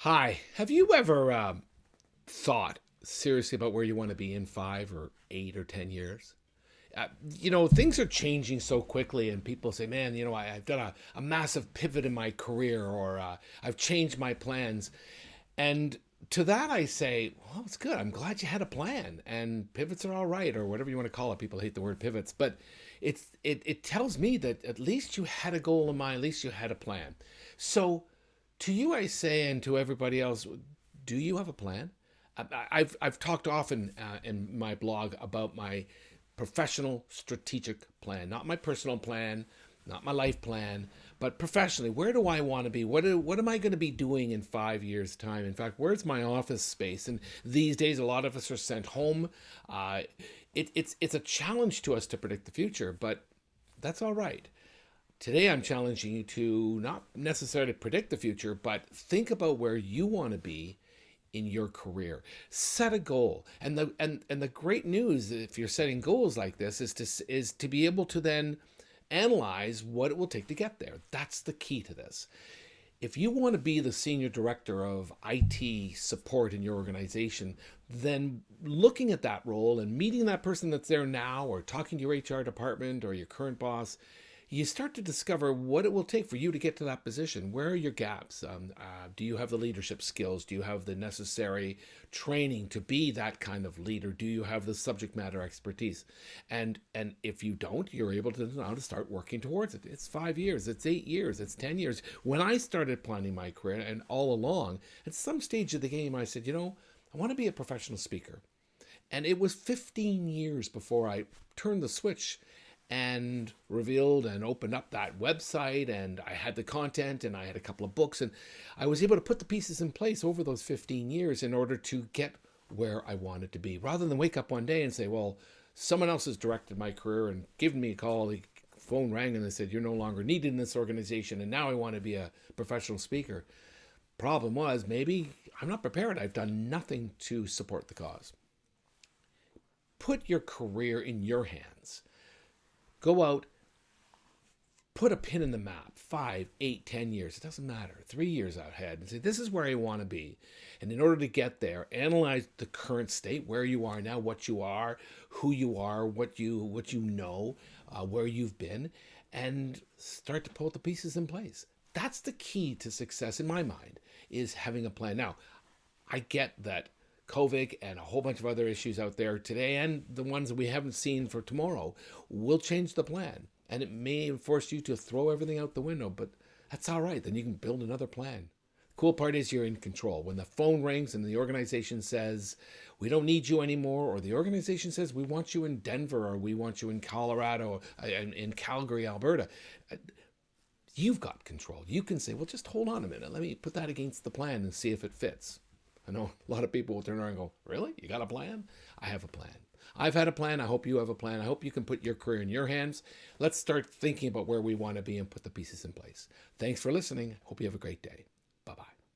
Hi, have you ever thought seriously about where you want to be in 5 or 8 or 10 years? Things are changing so quickly, and people say, man, I've done a massive pivot in my career, or I've changed my plans. And to that, I say, well, it's good. I'm glad you had a plan, and pivots are all right, or whatever you want to call it. People hate the word pivots, but it tells me that at least you had a goal in mind, at least you had a plan. So, to you, I say, and to everybody else, do you have a plan? I've talked often in my blog about my professional strategic plan, not my personal plan, not my life plan, but professionally. Where do I want to be? What am I going to be doing in 5 years' time? In fact, where's my office space? And these days, a lot of us are sent home. Uh, it's a challenge to us to predict the future, but that's all right. Today, I'm challenging you to not necessarily predict the future, but think about where you want to be in your career. Set a goal, and the great news, if you're setting goals like this, is to be able to then analyze what it will take to get there. That's the key to this. If you want to be the senior director of IT support in your organization, then looking at that role and meeting that person that's there now, or talking to your HR department or your current boss, you start to discover what it will take for you to get to that position. Where are your gaps? Do you have the leadership skills? Do you have the necessary training to be that kind of leader? Do you have the subject matter expertise? And if you don't, you're able to now to start working towards it. It's 5 years, it's 8 years, it's 10 years. When I started planning my career, and all along, at some stage of the game, I said, I want to be a professional speaker. And it was 15 years before I turned the switch and revealed and opened up that website, and I had the content, and I had a couple of books, and I was able to put the pieces in place over those 15 years in order to get where I wanted to be, rather than wake up one day and say, well, someone else has directed my career and given me a call. The phone rang and they said, you're no longer needed in this organization, and now I want to be a professional speaker. Problem was, maybe I'm not prepared. I've done nothing to support the cause. Put your career in your hands. Go out, put a pin in the map, 5, 8, 10 years, it doesn't matter, 3 years ahead, and say, this is where I want to be. And in order to get there, analyze the current state, where you are now, what you are, who you are, what you know, where you've been, and start to put the pieces in place. That's the key to success in my mind, is having a plan. Now, I get that COVID and a whole bunch of other issues out there today, and the ones that we haven't seen for tomorrow, will change the plan. And it may force you to throw everything out the window, but that's all right. Then you can build another plan. The cool part is you're in control. When the phone rings and the organization says, we don't need you anymore, or the organization says, we want you in Denver, or we want you in Colorado, in Calgary, Alberta, you've got control. You can say, well, just hold on a minute. Let me put that against the plan and see if it fits. I know a lot of people will turn around and go, really? You got a plan? I have a plan. I've had a plan. I hope you have a plan. I hope you can put your career in your hands. Let's start thinking about where we want to be and put the pieces in place. Thanks for listening. Hope you have a great day. Bye bye.